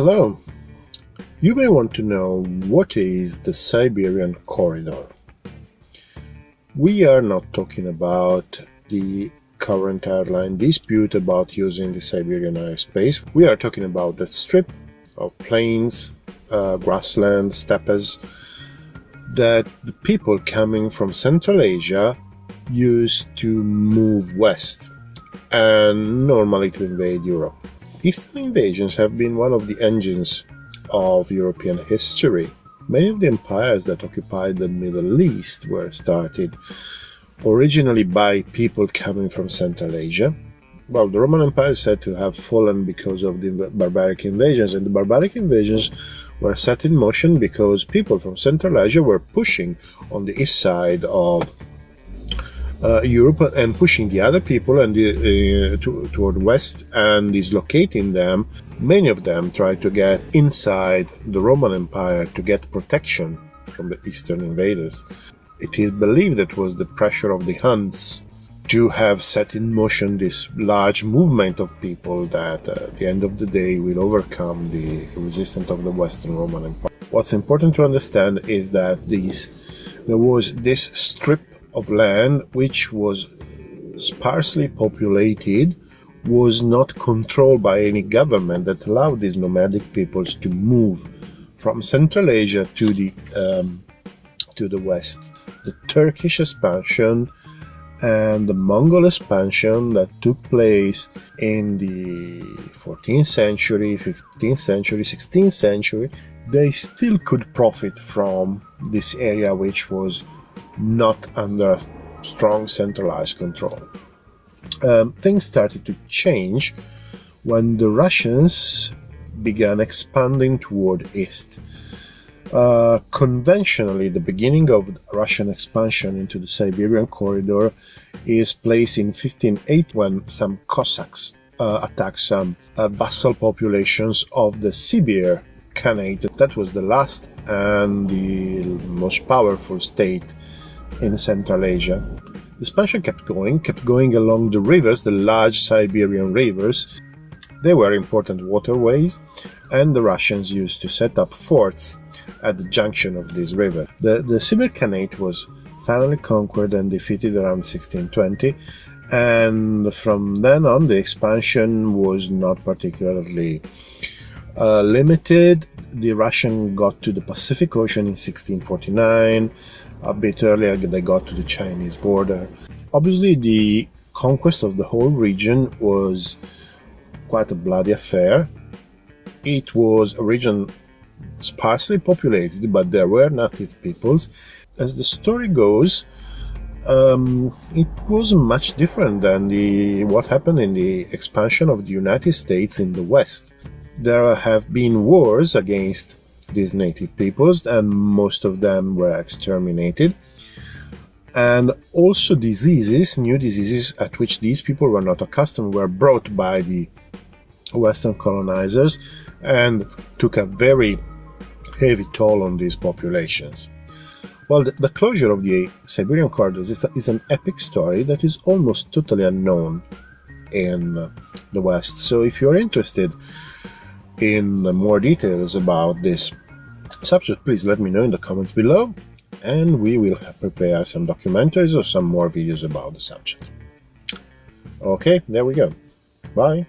Hello. You may want to know what is the Siberian corridor. We are not talking about the current airline dispute about using the Siberian airspace. We are talking about that strip of plains, grassland, steppes that the people coming from Central Asia used to move west and normally to invade Europe. Eastern invasions have been one of the engines of European history. Many of the empires that occupied the Middle East were started originally by people coming from Central Asia. Well, the Roman Empire is said to have fallen because of the barbaric invasions, and the barbaric invasions were set in motion because people from Central Asia were pushing on the east side of Europe and pushing the other people and toward west and dislocating them. Many of them tried to get inside the Roman Empire to get protection from the eastern invaders. It is believed that it was the pressure of the Huns to have set in motion this large movement of people that at the end of the day will overcome the resistance of the Western Roman Empire. What's important to understand is that there was this strip of land which was sparsely populated, was not controlled by any government, that allowed these nomadic peoples to move from Central Asia to the west. The Turkish expansion and the Mongol expansion that took place in the 14th century, 15th century, 16th century, they still could profit from this area which was not under strong centralized control. Things started to change when the Russians began expanding toward east. Conventionally, the beginning of Russian expansion into the Siberian corridor is placed in 1580 when some Cossacks attacked some vassal populations of the Sibir Khanate. That was the last and the most powerful state in Central Asia. The expansion kept going along the rivers, the large Siberian rivers. They were important waterways, and the Russians used to set up forts at the junction of these rivers. The Sibir Khanate was finally conquered and defeated around 1620, and from then on the expansion was not particularly limited. The Russians got to the Pacific Ocean in 1649. A bit earlier they got to the Chinese border. Obviously the conquest of the whole region was quite a bloody affair. It was a region sparsely populated, but there were native peoples. As the story goes, it was much different than what happened in the expansion of the United States in the West. There have been wars against these native peoples, and most of them were exterminated. And also diseases, new diseases at which these people were not accustomed, were brought by the Western colonizers and took a very heavy toll on these populations. Well, the closure of the Siberian corridors is an epic story that is almost totally unknown in the West. So if you're interested in more details about this subject, please let me know in the comments below, and we will prepare some documentaries or some more videos about the subject. Okay, there we go. Bye.